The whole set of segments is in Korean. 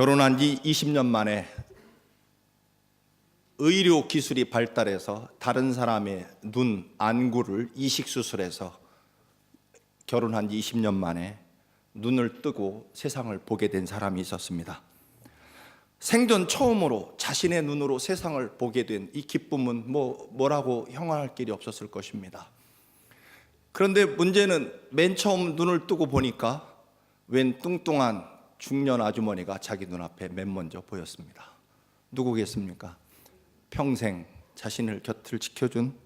결혼한 지 20년 만에 의료 기술이 발달해서 다른 사람의 눈 안구를 이식 수술해서 결혼한 지 20년 만에 눈을 뜨고 세상을 보게 된 사람이 있었습니다. 생전 처음으로 자신의 눈으로 세상을 보게 된 이 기쁨은 뭐라고 형언할 길이 없었을 것입니다. 그런데 문제는 맨 처음 눈을 뜨고 보니까 웬 뚱뚱한 중년 아주머니가 자기 눈앞에 맨 먼저 보였습니다. 누구겠습니까? 평생 자신을 곁을 지켜준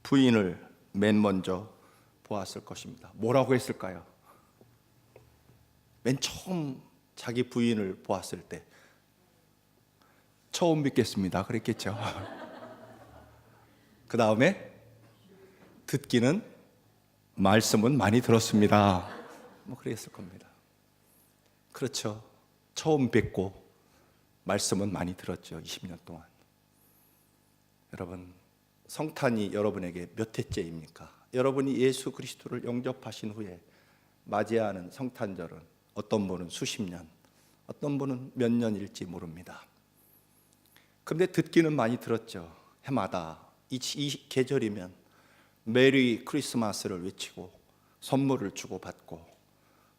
부인을 맨 먼저 보았을 것입니다. 뭐라고 했을까요? 맨 처음 자기 부인을 보았을 때 처음 뵙겠습니다 그랬겠죠. 그 다음에 듣기는 말씀은 많이 들었습니다. 그랬을 겁니다. 그렇죠. 처음 뵙고 말씀은 많이 들었죠. 20년 동안. 여러분, 성탄이 여러분에게 몇 해째입니까? 여러분이 예수 그리스도를 영접하신 후에 맞이하는 성탄절은 어떤 분은 수십 년, 어떤 분은 몇 년일지 모릅니다. 그런데 듣기는 많이 들었죠. 해마다 이 계절이면 메리 크리스마스를 외치고 선물을 주고받고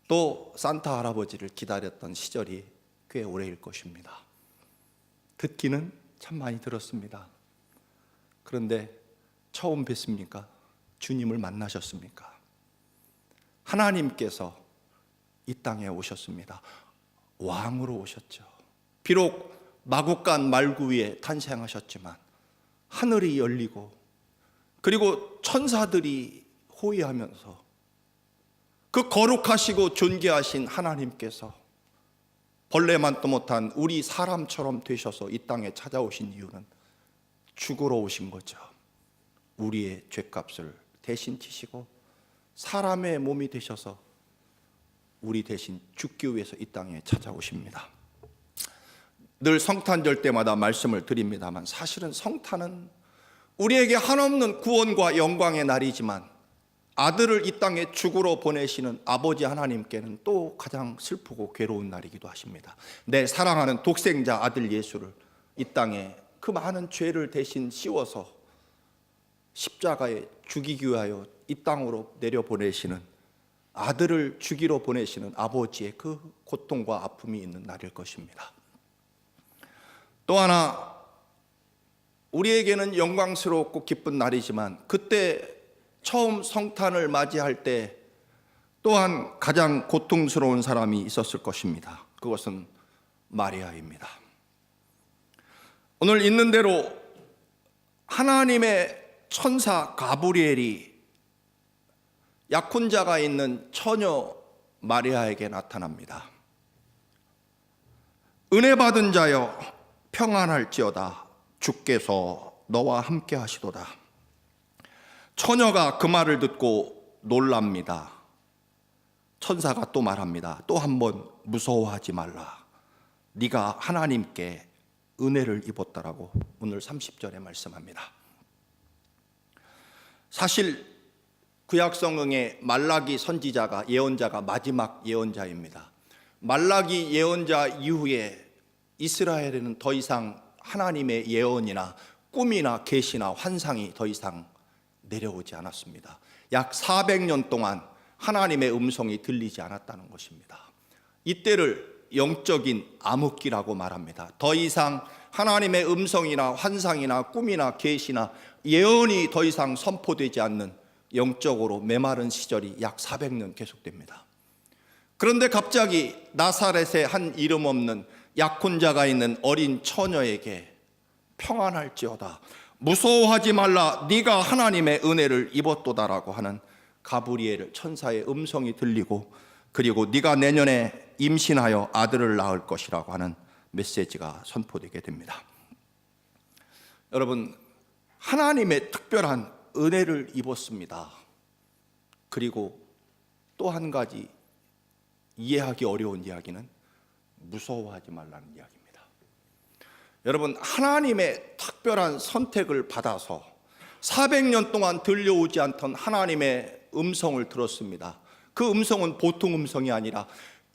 또 산타 할아버지를 기다렸던 시절이 꽤 오래일 것입니다. 듣기는 참 많이 들었습니다. 그런데 처음 뵀습니까? 주님을 만나셨습니까? 하나님께서 이 땅에 오셨습니다. 왕으로 오셨죠. 비록 마국간 말구 위에 탄생하셨지만 하늘이 열리고 그리고 천사들이 호위하면서 그 거룩하시고 존귀하신 하나님께서 벌레만도 못한 우리 사람처럼 되셔서 이 땅에 찾아오신 이유는 죽으러 오신 거죠. 우리의 죄값을 대신 지시고 사람의 몸이 되셔서 우리 대신 죽기 위해서 이 땅에 찾아오십니다. 늘 성탄절 때마다 말씀을 드립니다만 사실은 성탄은 우리에게 한없는 구원과 영광의 날이지만 아들을 이 땅에 죽으러 보내시는 아버지 하나님께는 또 가장 슬프고 괴로운 날이기도 하십니다. 내 사랑하는 독생자 아들 예수를 이 땅에 그 많은 죄를 대신 씌워서 십자가에 죽이기 위하여 이 땅으로 내려보내시는 아들을 죽이러 보내시는 아버지의 그 고통과 아픔이 있는 날일 것입니다. 또 하나 우리에게는 영광스럽고 기쁜 날이지만 그때 처음 성탄을 맞이할 때 또한 가장 고통스러운 사람이 있었을 것입니다. 그것은 마리아입니다. 오늘 있는 대로 하나님의 천사 가브리엘이 약혼자가 있는 처녀 마리아에게 나타납니다. 은혜 받은 자여 평안할지어다 주께서 너와 함께 하시도다. 처녀가 그 말을 듣고 놀랍니다. 천사가 또 말합니다. 또 한 번 무서워하지 말라. 네가 하나님께 은혜를 입었다라고 오늘 30절에 말씀합니다. 사실 구약성경의 말라기 선지자가 예언자가 마지막 예언자입니다. 말라기 예언자 이후에 이스라엘에는 더 이상 하나님의 예언이나 꿈이나 계시나 환상이 더 이상 내려오지 않았습니다. 약 400년 동안 하나님의 음성이 들리지 않았다는 것입니다. 이때를 영적인 암흑기라고 말합니다. 더 이상 하나님의 음성이나 환상이나 꿈이나 계시나 예언이 더 이상 선포되지 않는 영적으로 메마른 시절이 약 400년 계속됩니다. 그런데 갑자기 나사렛에 한 이름 없는 약혼자가 있는 어린 처녀에게 평안할지어다 무서워하지 말라 네가 하나님의 은혜를 입었도다라고 하는 가브리엘 천사의 음성이 들리고 그리고 네가 내년에 임신하여 아들을 낳을 것이라고 하는 메시지가 선포되게 됩니다. 여러분, 하나님의 특별한 은혜를 입었습니다. 그리고 또 한 가지 이해하기 어려운 이야기는 무서워하지 말라는 이야기입니다. 여러분, 하나님의 특별한 선택을 받아서 400년 동안 들려오지 않던 하나님의 음성을 들었습니다. 그 음성은 보통 음성이 아니라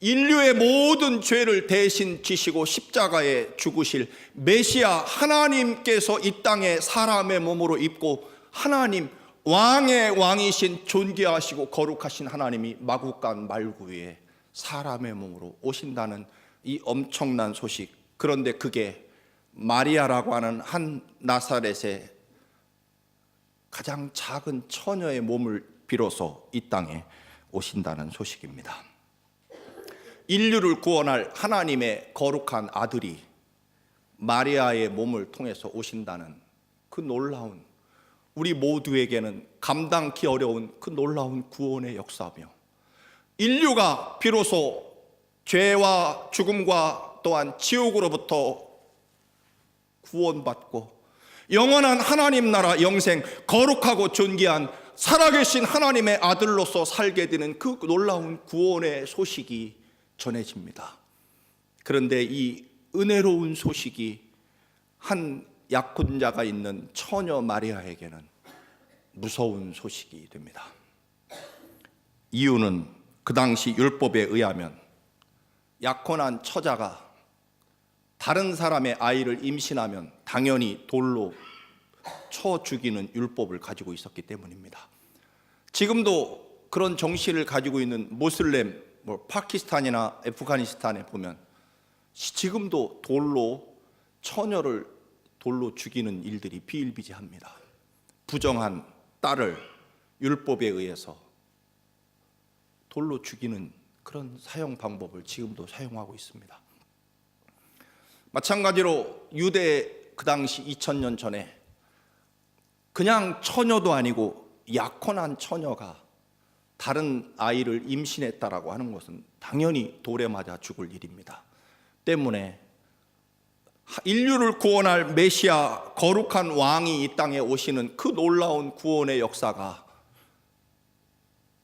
인류의 모든 죄를 대신 지시고 십자가에 죽으실 메시아 하나님께서 이 땅에 사람의 몸으로 입고 하나님 왕의 왕이신 존귀하시고 거룩하신 하나님이 마구간 말구 위에 사람의 몸으로 오신다는 이 엄청난 소식. 그런데 그게 마리아라고 하는 한 나사렛의 가장 작은 처녀의 몸을 빌어서 이 땅에 오신다는 소식입니다. 인류를 구원할 하나님의 거룩한 아들이 마리아의 몸을 통해서 오신다는 그 놀라운, 우리 모두에게는 감당하기 어려운 그 놀라운 구원의 역사며, 인류가 비로소 죄와 죽음과 또한 지옥으로부터 구원받고 영원한 하나님 나라 영생, 거룩하고 존귀한 살아계신 하나님의 아들로서 살게 되는 그 놀라운 구원의 소식이 전해집니다. 그런데 이 은혜로운 소식이 한 약혼자가 있는 처녀 마리아에게는 무서운 소식이 됩니다. 이유는 그 당시 율법에 의하면 약혼한 처자가 다른 사람의 아이를 임신하면 당연히 돌로 쳐 죽이는 율법을 가지고 있었기 때문입니다. 지금도 그런 정신을 가지고 있는 모슬렘, 파키스탄이나 아프가니스탄에 보면 지금도 돌로 처녀를 돌로 죽이는 일들이 비일비재합니다. 부정한 딸을 율법에 의해서 돌로 죽이는 그런 사형 방법을 지금도 사용하고 있습니다. 마찬가지로 유대 그 당시 2000년 전에 그냥 처녀도 아니고 약혼한 처녀가 다른 아이를 임신했다라고 하는 것은 당연히 돌에 맞아 죽을 일입니다. 때문에 인류를 구원할 메시아 거룩한 왕이 이 땅에 오시는 그 놀라운 구원의 역사가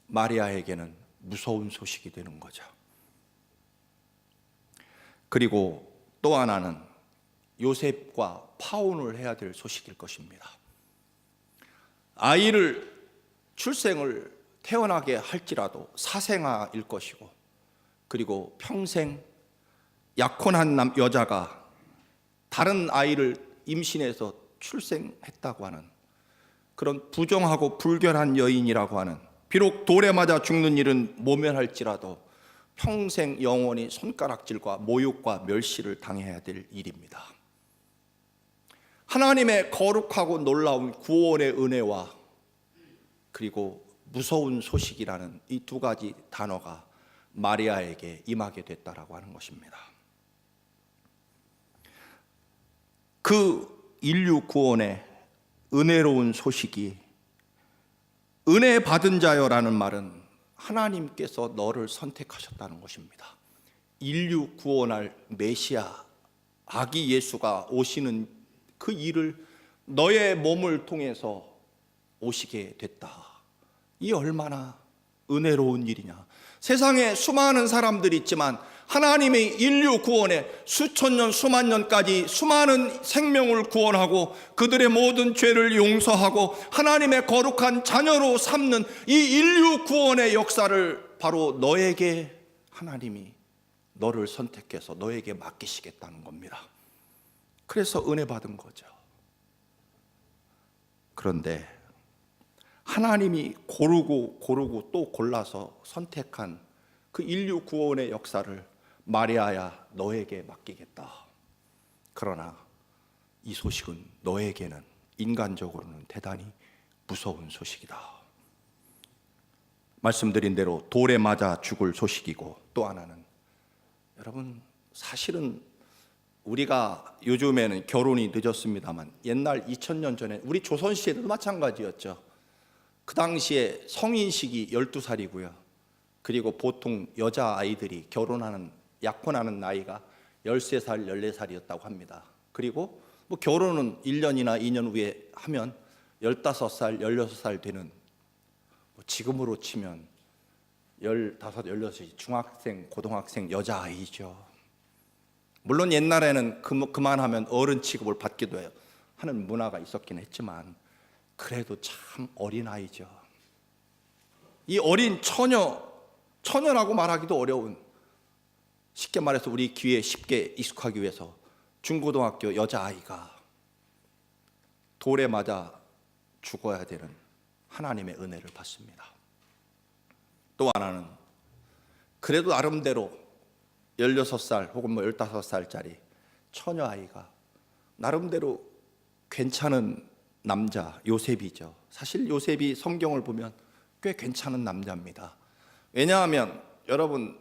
마리아에게는 무서운 소식이 되는 거죠. 그리고 또 하나는 요셉과 파혼을 해야 될 소식일 것입니다. 아이를 출생을 태어나게 할지라도 사생아일 것이고, 그리고 평생 약혼한 여자가 다른 아이를 임신해서 출생했다고 하는 그런 부정하고 불결한 여인이라고 하는, 비록 돌에 맞아 죽는 일은 모면할지라도 평생 영원히 손가락질과 모욕과 멸시를 당해야 될 일입니다. 하나님의 거룩하고 놀라운 구원의 은혜와 그리고 무서운 소식이라는 이 두 가지 단어가 마리아에게 임하게 됐다라고 하는 것입니다. 그 인류 구원의 은혜로운 소식이, 은혜 받은 자여라는 말은 하나님께서 너를 선택하셨다는 것입니다. 인류 구원할 메시아 아기 예수가 오시는 그 일을 너의 몸을 통해서 오시게 됐다. 이 얼마나 은혜로운 일이냐. 세상에 수많은 사람들이 있지만 하나님의 인류 구원에 수천 년 수만 년까지 수많은 생명을 구원하고 그들의 모든 죄를 용서하고 하나님의 거룩한 자녀로 삼는 이 인류 구원의 역사를 바로 너에게 하나님이 너를 선택해서 너에게 맡기시겠다는 겁니다. 그래서 은혜 받은 거죠. 그런데 하나님이 고르고 또 골라서 선택한 그 인류 구원의 역사를 마리아야 너에게 맡기겠다. 그러나 이 소식은 너에게는 인간적으로는 대단히 무서운 소식이다. 말씀드린 대로 돌에 맞아 죽을 소식이고, 또 하나는 여러분 사실은 우리가 요즘에는 결혼이 늦었습니다만 옛날 2000년 전에 우리 조선시대도 마찬가지였죠. 그 당시에 성인식이 12살이고요. 그리고 보통 여자아이들이 결혼하는, 약혼하는 나이가 13살, 14살이었다고 합니다. 그리고 뭐 결혼은 1년이나 2년 후에 하면 15살, 16살 되는, 뭐 지금으로 치면 15, 16이 중학생, 고등학생 여자아이죠. 물론 옛날에는 그만하면 어른 취급을 받기도 하는 문화가 있었긴 했지만 그래도 참 어린아이죠. 이 어린 처녀라고 말하기도 어려운 쉽게 말해서 우리 귀에 쉽게 익숙하기 위해서 중고등학교 여자아이가 돌에 맞아 죽어야 되는 하나님의 은혜를 받습니다. 또 하나는 그래도 나름대로 16살 혹은 15살짜리 처녀아이가 나름대로 괜찮은 남자 요셉이죠. 사실 요셉이 성경을 보면 꽤 괜찮은 남자입니다. 왜냐하면 여러분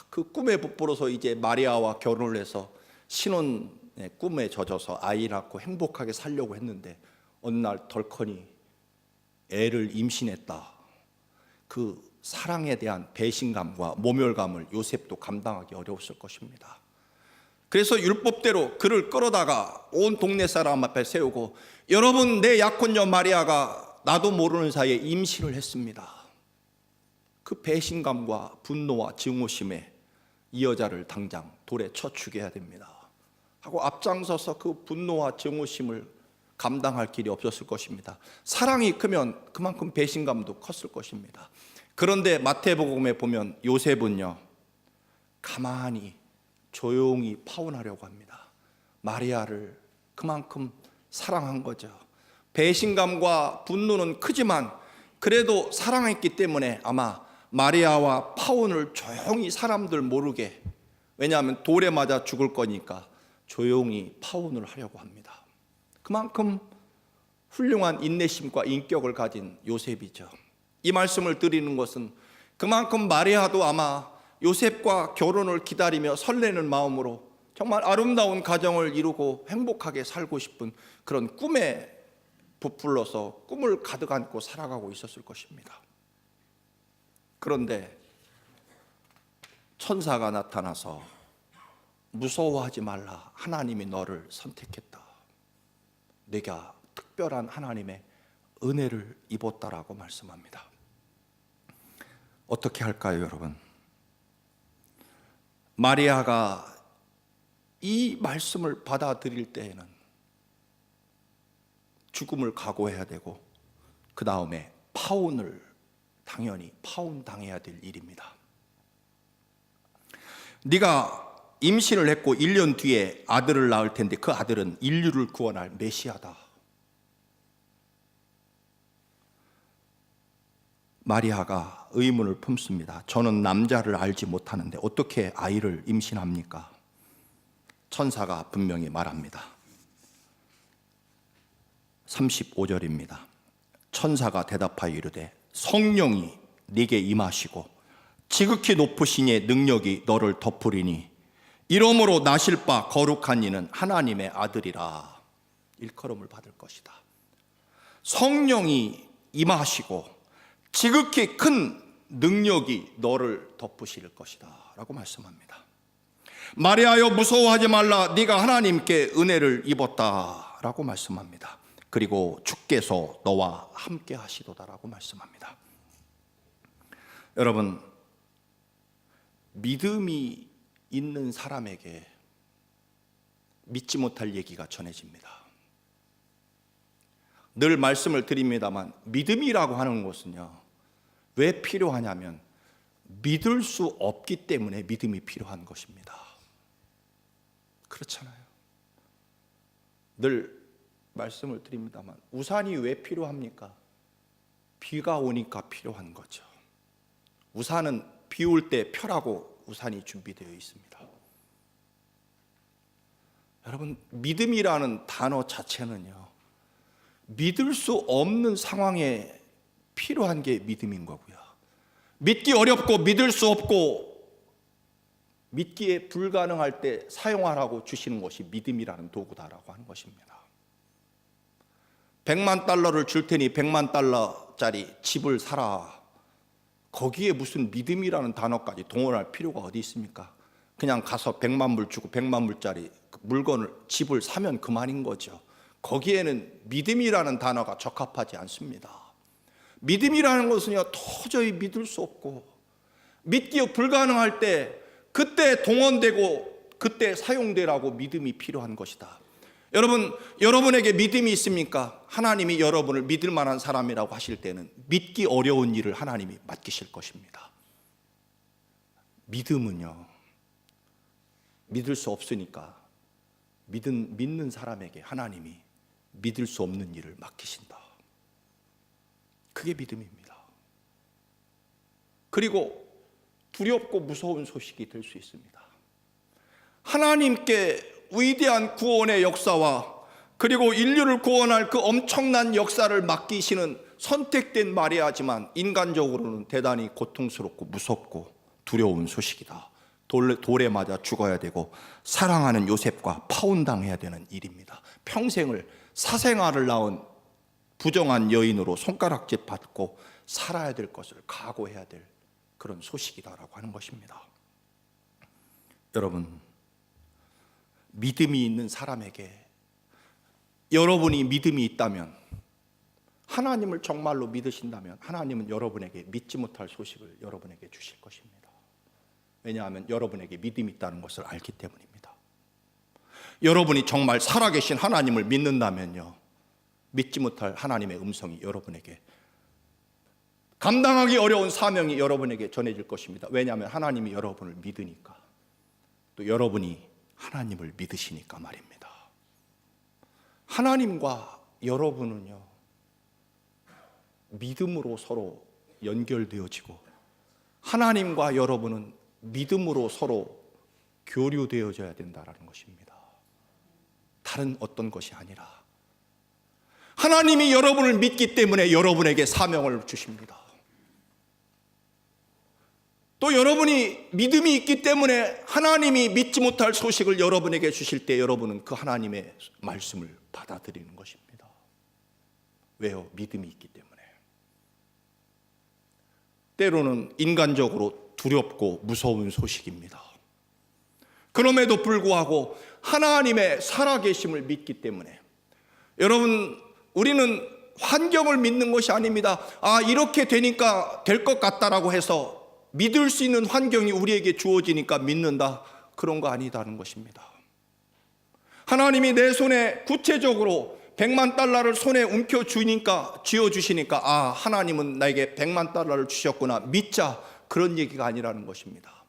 그 꿈에 부풀어서 이제 마리아와 결혼을 해서 신혼의 꿈에 젖어서 아이 낳고 행복하게 살려고 했는데 어느 날 덜커니 애를 임신했다. 그 사랑에 대한 배신감과 모멸감을 요셉도 감당하기 어려웠을 것입니다. 그래서 율법대로 그를 끌어다가 온 동네 사람 앞에 세우고 여러분 내 약혼녀 마리아가 나도 모르는 사이에 임신을 했습니다. 그 배신감과 분노와 증오심에 이 여자를 당장 돌에 쳐 죽여야 됩니다 하고 앞장서서 그 분노와 증오심을 감당할 길이 없었을 것입니다. 사랑이 크면 그만큼 배신감도 컸을 것입니다. 그런데 마태복음에 보면 요셉은요 가만히 조용히 파혼하려고 합니다. 마리아를 그만큼 사랑한 거죠. 배신감과 분노는 크지만 그래도 사랑했기 때문에 아마 마리아와 파혼을 조용히 사람들 모르게, 왜냐하면 돌에 맞아 죽을 거니까 조용히 파혼을 하려고 합니다. 그만큼 훌륭한 인내심과 인격을 가진 요셉이죠. 이 말씀을 드리는 것은 그만큼 마리아도 아마 요셉과 결혼을 기다리며 설레는 마음으로 정말 아름다운 가정을 이루고 행복하게 살고 싶은 그런 꿈에 부풀러서 꿈을 가득 안고 살아가고 있었을 것입니다. 그런데 천사가 나타나서 무서워하지 말라, 하나님이 너를 선택했다, 네가 특별한 하나님의 은혜를 입었다라고 말씀합니다. 어떻게 할까요, 여러분? 마리아가 이 말씀을 받아들일 때에는 죽음을 각오해야 되고 그 다음에 파혼을 당연히 파혼당해야 될 일입니다. 네가 임신을 했고 1년 뒤에 아들을 낳을 텐데 그 아들은 인류를 구원할 메시아다. 마리아가 의문을 품습니다. 저는 남자를 알지 못하는데 어떻게 아이를 임신합니까? 천사가 분명히 말합니다. 35절입니다. 천사가 대답하여 이르되 성령이 네게 임하시고 지극히 높으신 이의 능력이 너를 덮으리니 이러므로 나실 바 거룩한 이는 하나님의 아들이라 일컬음을 받을 것이다. 성령이 임하시고 지극히 큰 능력이 너를 덮으실 것이다 라고 말씀합니다. 마리아여 무서워하지 말라, 네가 하나님께 은혜를 입었다 라고 말씀합니다. 그리고 주께서 너와 함께 하시도다 라고 말씀합니다. 여러분, 믿음이 있는 사람에게 믿지 못할 얘기가 전해집니다. 늘 말씀을 드립니다만 믿음이라고 하는 것은요 왜 필요하냐면 믿을 수 없기 때문에 믿음이 필요한 것입니다. 그렇잖아요. 늘 말씀을 드립니다만 우산이 왜 필요합니까? 비가 오니까 필요한 거죠. 우산은 비 올 때 펴라고 우산이 준비되어 있습니다. 여러분, 믿음이라는 단어 자체는요 믿을 수 없는 상황에 필요한 게 믿음인 거고요, 믿기 어렵고 믿을 수 없고 믿기에 불가능할 때 사용하라고 주시는 것이 믿음이라는 도구다라고 하는 것입니다. 100만 달러를 줄 테니 100만 달러짜리 집을 사라, 거기에 무슨 믿음이라는 단어까지 동원할 필요가 어디 있습니까? 그냥 가서 100만 불 주고 100만 불짜리 물건을 집을 사면 그만인 거죠. 거기에는 믿음이라는 단어가 적합하지 않습니다. 믿음이라는 것은요 도저히 믿을 수 없고 믿기 불가능할 때 그때 동원되고 그때 사용되라고 믿음이 필요한 것이다. 여러분, 여러분에게 믿음이 있습니까? 하나님이 여러분을 믿을 만한 사람이라고 하실 때는 믿기 어려운 일을 하나님이 맡기실 것입니다. 믿음은요 믿을 수 없으니까 믿는 사람에게 하나님이 믿을 수 없는 일을 맡기신다. 그게 믿음입니다. 그리고 두렵고 무서운 소식이 될 수 있습니다. 하나님께 위대한 구원의 역사와 그리고 인류를 구원할 그 엄청난 역사를 맡기시는 선택된 말이야지만 인간적으로는 대단히 고통스럽고 무섭고 두려운 소식이다. 돌에 맞아 죽어야 되고 사랑하는 요셉과 파혼당해야 되는 일입니다. 평생을 사생아를 낳은 부정한 여인으로 손가락질 받고 살아야 될 것을 각오해야 될 그런 소식이다라고 하는 것입니다. 여러분, 믿음이 있는 사람에게 여러분이 믿음이 있다면, 하나님을 정말로 믿으신다면 하나님은 여러분에게 믿지 못할 소식을 여러분에게 주실 것입니다. 왜냐하면 여러분에게 믿음이 있다는 것을 알기 때문입니다. 여러분이 정말 살아계신 하나님을 믿는다면요, 믿지 못할 하나님의 음성이 여러분에게, 감당하기 어려운 사명이 여러분에게 전해질 것입니다. 왜냐하면 하나님이 여러분을 믿으니까, 또 여러분이 하나님을 믿으시니까 말입니다. 하나님과 여러분은요, 믿음으로 서로 연결되어지고 하나님과 여러분은 믿음으로 서로 교류되어져야 된다는 것입니다. 다른 어떤 것이 아니라 하나님이 여러분을 믿기 때문에 여러분에게 사명을 주십니다. 또 여러분이 믿음이 있기 때문에 하나님이 믿지 못할 소식을 여러분에게 주실 때 여러분은 그 하나님의 말씀을 받아들이는 것입니다. 왜요? 믿음이 있기 때문에. 때로는 인간적으로 두렵고 무서운 소식입니다. 그럼에도 불구하고 하나님의 살아계심을 믿기 때문에, 여러분, 우리는 환경을 믿는 것이 아닙니다. 이렇게 되니까 될 것 같다라고 해서 믿을 수 있는 환경이 우리에게 주어지니까 믿는다, 그런 거 아니다는 것입니다. 하나님이 내 손에 구체적으로 100만 달러를 손에 쥐어주시니까 하나님은 나에게 100만 달러를 주셨구나, 믿자, 그런 얘기가 아니라는 것입니다.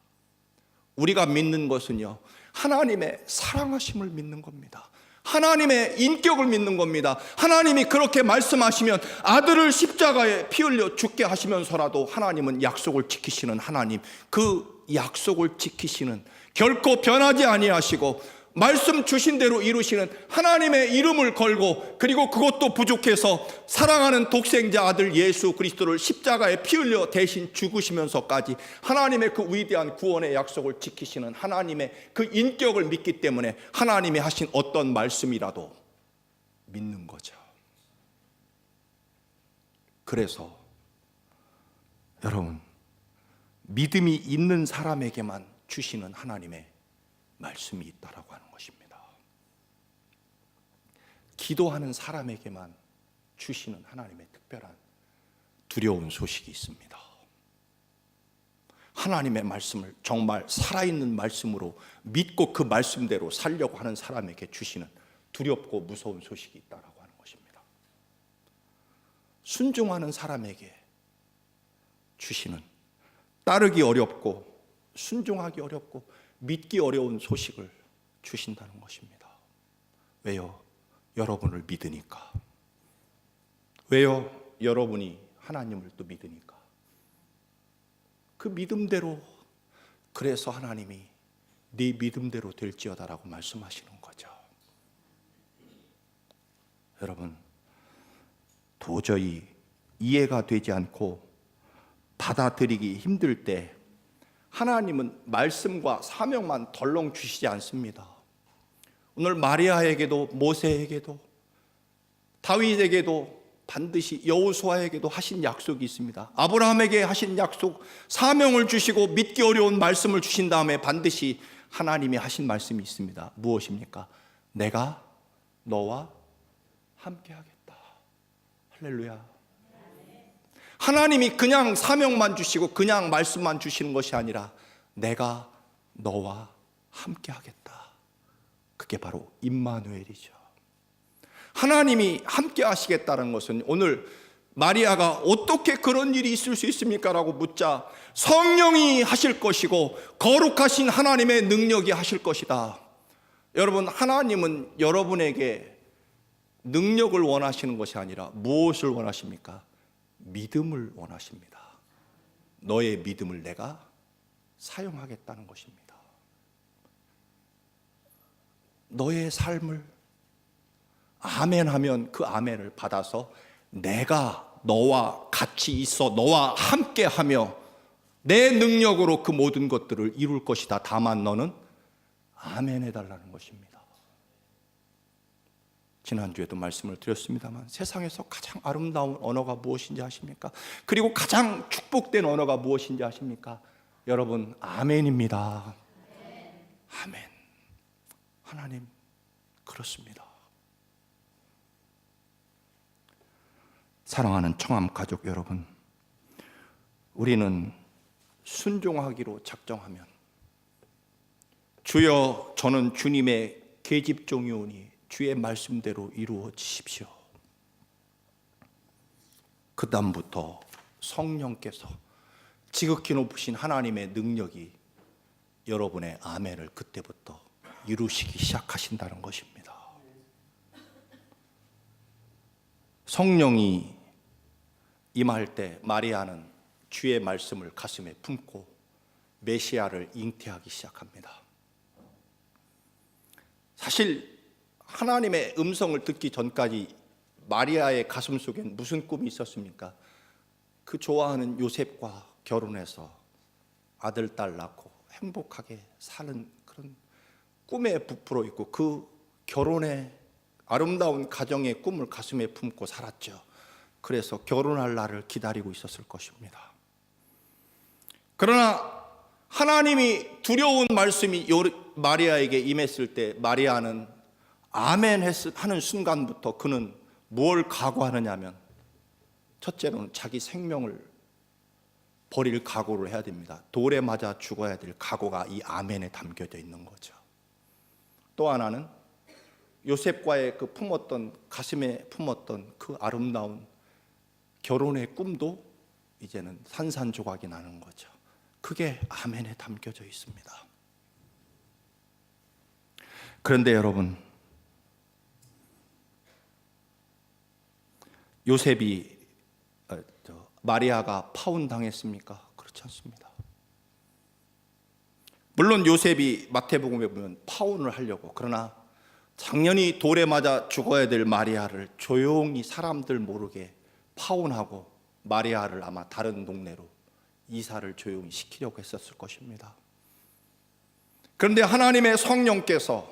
우리가 믿는 것은요, 하나님의 사랑하심을 믿는 겁니다. 하나님의 인격을 믿는 겁니다. 하나님이 그렇게 말씀하시면 아들을 십자가에 피 흘려 죽게 하시면서라도 하나님은 약속을 지키시는 하나님, 그 약속을 지키시는, 결코 변하지 아니하시고 말씀 주신 대로 이루시는 하나님의 이름을 걸고, 그리고 그것도 부족해서 사랑하는 독생자 아들 예수 그리스도를 십자가에 피 흘려 대신 죽으시면서까지 하나님의 그 위대한 구원의 약속을 지키시는 하나님의 그 인격을 믿기 때문에 하나님이 하신 어떤 말씀이라도 믿는 거죠. 그래서 여러분, 믿음이 있는 사람에게만 주시는 하나님의 말씀이 있다라고 하는 것입니다. 기도하는 사람에게만 주시는 하나님의 특별한 두려운 소식이 있습니다. 하나님의 말씀을 정말 살아있는 말씀으로 믿고 그 말씀대로 살려고 하는 사람에게 주시는 두렵고 무서운 소식이 있다라고 하는 것입니다. 순종하는 사람에게 주시는, 따르기 어렵고 순종하기 어렵고 믿기 어려운 소식을 주신다는 것입니다. 왜요? 여러분을 믿으니까. 왜요? 여러분이 하나님을 또 믿으니까. 그 믿음대로, 그래서 하나님이 네 믿음대로 될지어다라고 말씀하시는 거죠. 여러분, 도저히 이해가 되지 않고 받아들이기 힘들 때 하나님은 말씀과 사명만 덜렁 주시지 않습니다. 오늘 마리아에게도 모세에게도 다윗에게도 반드시 여호수아에게도 하신 약속이 있습니다. 아브라함에게 하신 약속, 사명을 주시고 믿기 어려운 말씀을 주신 다음에 반드시 하나님이 하신 말씀이 있습니다. 무엇입니까? 내가 너와 함께 하겠다. 할렐루야. 하나님이 그냥 사명만 주시고 그냥 말씀만 주시는 것이 아니라 내가 너와 함께 하겠다. 그게 바로 임마누엘이죠. 하나님이 함께 하시겠다는 것은 오늘 마리아가 어떻게 그런 일이 있을 수 있습니까? 라고 묻자 성령이 하실 것이고 거룩하신 하나님의 능력이 하실 것이다. 여러분, 하나님은 여러분에게 능력을 원하시는 것이 아니라 무엇을 원하십니까? 믿음을 원하십니다. 너의 믿음을 내가 사용하겠다는 것입니다. 너의 삶을 아멘하면 그 아멘을 받아서 내가 너와 같이 있어 너와 함께하며 내 능력으로 그 모든 것들을 이룰 것이다. 다만 너는 아멘 해달라는 것입니다. 지난주에도 말씀을 드렸습니다만 세상에서 가장 아름다운 언어가 무엇인지 아십니까? 그리고 가장 축복된 언어가 무엇인지 아십니까? 여러분, 아멘입니다. 아멘. 하나님, 그렇습니다. 사랑하는 청암 가족 여러분, 우리는 순종하기로 작정하면 주여 저는 주님의 계집종이오니 주의 말씀대로 이루어지십시오. 그 다음부터 성령께서 지극히 높으신 하나님의 능력이 여러분의 아멘을 그때부터 이루시기 시작하신다는 것입니다. 성령이 임할 때 마리아는 주의 말씀을 가슴에 품고 메시아를 잉태하기 시작합니다. 사실 하나님의 음성을 듣기 전까지 마리아의 가슴 속엔 무슨 꿈이 있었습니까? 그 좋아하는 요셉과 결혼해서 아들, 딸 낳고 행복하게 사는 그런 꿈에 부풀어 있고 그 결혼의 아름다운 가정의 꿈을 가슴에 품고 살았죠. 그래서 결혼할 날을 기다리고 있었을 것입니다. 그러나 하나님이 두려운 말씀이 마리아에게 임했을 때 마리아는 아멘 하는 순간부터 그는 뭘 각오하느냐면 첫째로는 자기 생명을 버릴 각오를 해야 됩니다. 돌에 맞아 죽어야 될 각오가 이 아멘에 담겨져 있는 거죠. 또 하나는 요셉과의 그 가슴에 품었던 그 아름다운 결혼의 꿈도 이제는 산산조각이 나는 거죠. 그게 아멘에 담겨져 있습니다. 그런데 여러분, 마리아가 파혼당했습니까? 그렇지 않습니다. 물론 요셉이 마태복음에 보면 파혼을 하려고, 그러나 당연히 돌에 맞아 죽어야 될 마리아를 조용히 사람들 모르게 파혼하고 마리아를 아마 다른 동네로 이사를 조용히 시키려고 했었을 것입니다. 그런데 하나님의 성령께서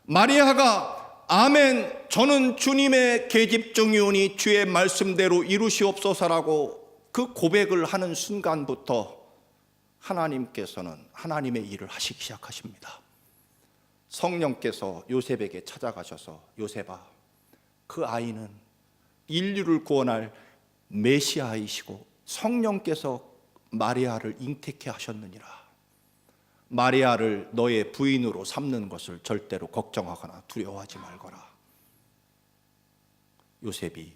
마리아가 아멘, 저는 주님의 계집종이오니 주의 말씀대로 이루시옵소서라고 그 고백을 하는 순간부터 하나님께서는 하나님의 일을 하시기 시작하십니다. 성령께서 요셉에게 찾아가셔서 요셉아, 그 아이는 인류를 구원할 메시아이시고 성령께서 마리아를 잉태케 하셨느니라. 마리아를 너의 부인으로 삼는 것을 절대로 걱정하거나 두려워하지 말거라. 요셉이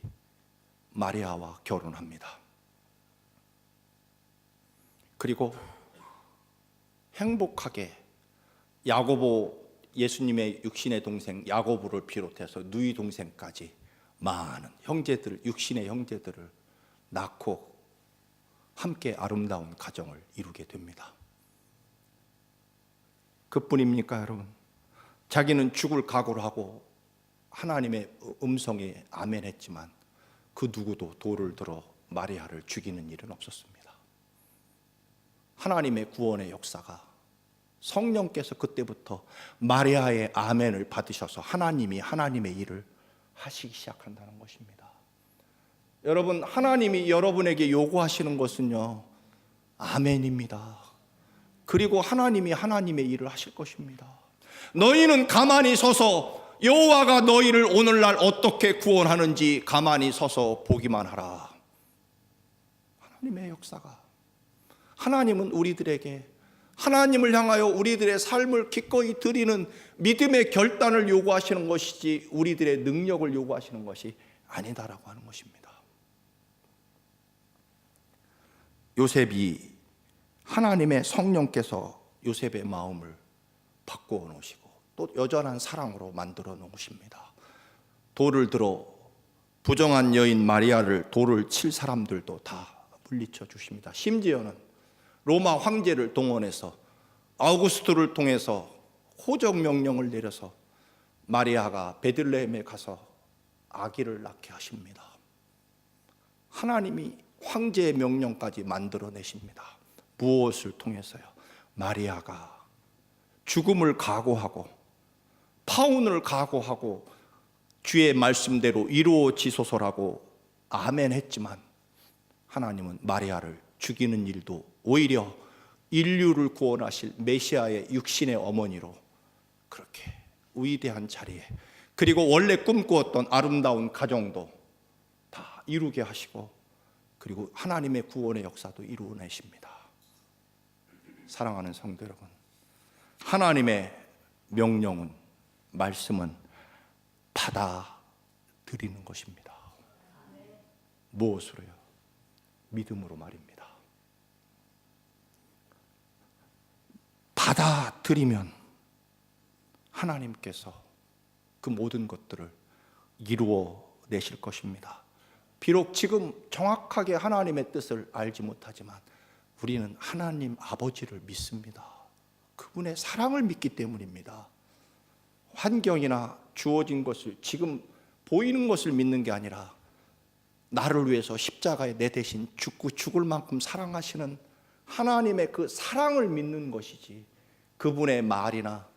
마리아와 결혼합니다. 그리고 행복하게 야고보, 예수님의 육신의 동생 야고보를 비롯해서 누이 동생까지 많은 형제들, 육신의 형제들을 낳고 함께 아름다운 가정을 이루게 됩니다. 그뿐입니까, 여러분? 자기는 죽을 각오를 하고 하나님의 음성에 아멘했지만 그 누구도 돌을 들어 마리아를 죽이는 일은 없었습니다. 하나님의 구원의 역사가 성령께서 그때부터 마리아의 아멘을 받으셔서 하나님이 하나님의 일을 하시기 시작한다는 것입니다. 여러분, 하나님이 여러분에게 요구하시는 것은요, 아멘입니다. 그리고 하나님이 하나님의 일을 하실 것입니다. 너희는 가만히 서서 여호와가 너희를 오늘날 어떻게 구원하는지 가만히 서서 보기만 하라. 하나님의 역사가, 하나님은 우리들에게 하나님을 향하여 우리들의 삶을 기꺼이 드리는 믿음의 결단을 요구하시는 것이지 우리들의 능력을 요구하시는 것이 아니다라고 하는 것입니다. 요셉이 하나님의 성령께서 요셉의 마음을 바꾸어 놓으시고 또 여전한 사랑으로 만들어 놓으십니다. 돌을 들어 부정한 여인 마리아를 돌을 칠 사람들도 다 물리쳐 주십니다. 심지어는 로마 황제를 동원해서 아우구스투를 통해서 호적 명령을 내려서 마리아가 베들레헴에 가서 아기를 낳게 하십니다. 하나님이 황제의 명령까지 만들어내십니다. 무엇을 통해서요? 마리아가 죽음을 각오하고 파혼을 각오하고 주의 말씀대로 이루어지소서라고 아멘 했지만 하나님은 마리아를 죽이는 일도 오히려 인류를 구원하실 메시아의 육신의 어머니로 그렇게 위대한 자리에, 그리고 원래 꿈꾸었던 아름다운 가정도 다 이루게 하시고, 그리고 하나님의 구원의 역사도 이루어내십니다. 사랑하는 성도 여러분, 하나님의 명령은, 말씀은 받아들이는 것입니다. 무엇으로요? 믿음으로 말입니다. 받아들이면 하나님께서 그 모든 것들을 이루어내실 것입니다. 비록 지금 정확하게 하나님의 뜻을 알지 못하지만 우리는 하나님 아버지를 믿습니다. 그분의 사랑을 믿기 때문입니다. 환경이나 주어진 것을, 지금 보이는 것을 믿는 게 아니라 나를 위해서 십자가에 내 대신 죽고 죽을 만큼 사랑하시는 하나님의 그 사랑을 믿는 것이지, 그분의 말이나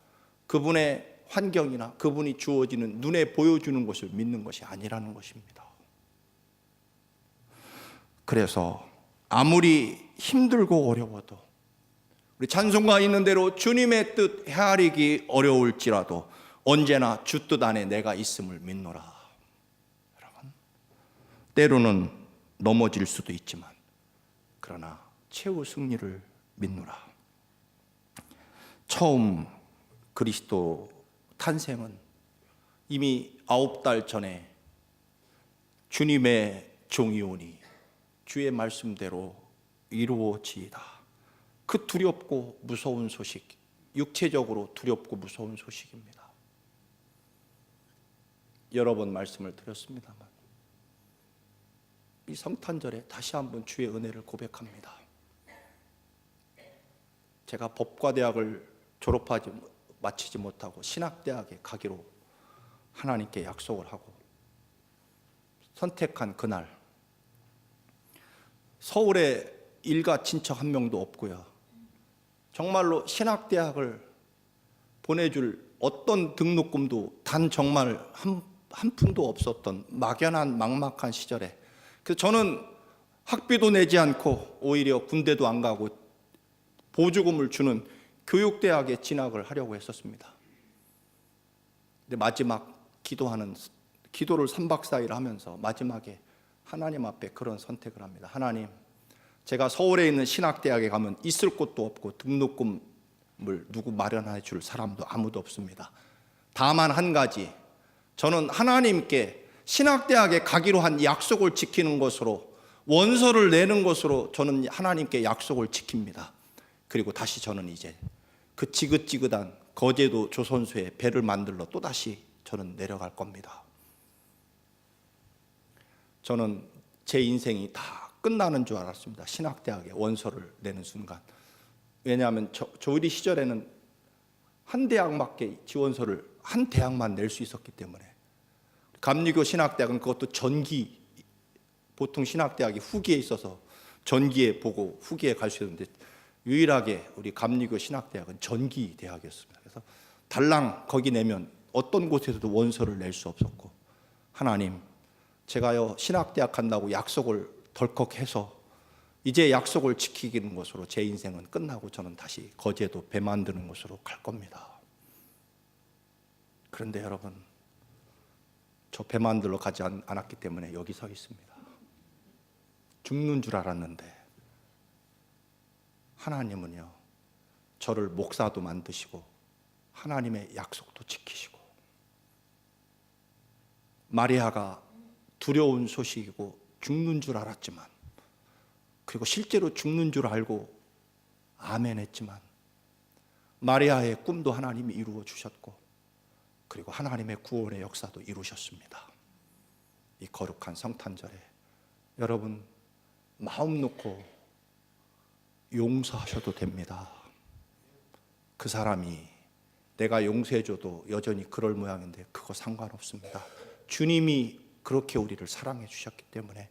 그분의 환경이나 그분이 주어지는 눈에 보여주는 것을 믿는 것이 아니라는 것입니다. 그래서 아무리 힘들고 어려워도, 우리 찬송가 있는 대로 주님의 뜻 헤아리기 어려울지라도 언제나 주 뜻 안에 내가 있음을 믿노라. 여러분, 때로는 넘어질 수도 있지만 그러나 최후 승리를 믿노라. 처음 그리스도 탄생은 이미 9달 전에 주님의 종이 오니 주의 말씀대로 이루어지이다. 그 두렵고 무서운 소식, 육체적으로 두렵고 무서운 소식입니다. 여러 번 말씀을 드렸습니다만 이 성탄절에 다시 한번 주의 은혜를 고백합니다. 제가 법과대학을 마치지 못하고 신학대학에 가기로 하나님께 약속을 하고 선택한 그날, 서울에 일가 친척 한 명도 없고요, 정말로 신학대학을 보내줄 어떤 등록금도 단 정말 한 푼도 없었던 막연한 막막한 시절에, 그래서 저는 학비도 내지 않고 오히려 군대도 안 가고 보조금을 주는 교육대학에 진학을 하려고 했었습니다. 근데 마지막 기도를 3박 4일 하면서 마지막에 하나님 앞에 그런 선택을 합니다. 하나님, 제가 서울에 있는 신학대학에 가면 있을 곳도 없고 등록금을 누구 마련해 줄 사람도 아무도 없습니다. 다만 한 가지, 저는 하나님께 신학대학에 가기로 한 약속을 지키는 것으로, 원서를 내는 것으로 저는 하나님께 약속을 지킵니다. 그리고 다시 저는 이제 그 지긋지긋한 거제도 조선소에 배를 만들러 또다시 저는 내려갈 겁니다. 저는 제 인생이 다 끝나는 줄 알았습니다. 신학대학에 원서를 내는 순간. 왜냐하면 조리 시절에는 한 대학밖에 지원서를 한 대학만 낼 수 있었기 때문에. 감리교 신학대학은 그것도 전기, 보통 신학대학이 후기에 있어서 전기에 보고 후기에 갈 수 있는데 유일하게 우리 감리교 신학대학은 전기 대학이었습니다. 그래서 달랑 거기 내면 어떤 곳에서도 원서를 낼 수 없었고, 하나님, 제가요 신학대학 간다고 약속을 덜컥해서 이제 약속을 지키는 것으로 제 인생은 끝나고 저는 다시 거제도 배 만드는 곳으로 갈 겁니다. 그런데 여러분, 저 배 만들러 가지 않았기 때문에 여기 서 있습니다. 죽는 줄 알았는데 하나님은요 저를 목사도 만드시고 하나님의 약속도 지키시고, 마리아가 두려운 소식이고 죽는 줄 알았지만 그리고 실제로 죽는 줄 알고 아멘 했지만 마리아의 꿈도 하나님이 이루어 주셨고 그리고 하나님의 구원의 역사도 이루셨습니다. 이 거룩한 성탄절에 여러분 마음 놓고 용서하셔도 됩니다. 그 사람이 내가 용서해줘도 여전히 그럴 모양인데 그거 상관없습니다. 주님이 그렇게 우리를 사랑해 주셨기 때문에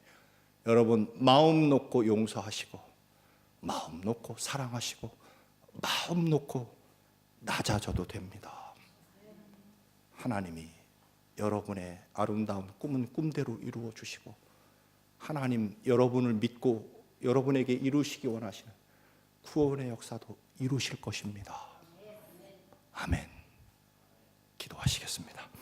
여러분 마음 놓고 용서하시고 마음 놓고 사랑하시고 마음 놓고 낮아져도 됩니다. 하나님이 여러분의 아름다운 꿈은 꿈대로 이루어 주시고 하나님 여러분을 믿고 여러분에게 이루시기 원하시는 구원의 역사도 이루실 것입니다. 아멘. 기도하시겠습니다.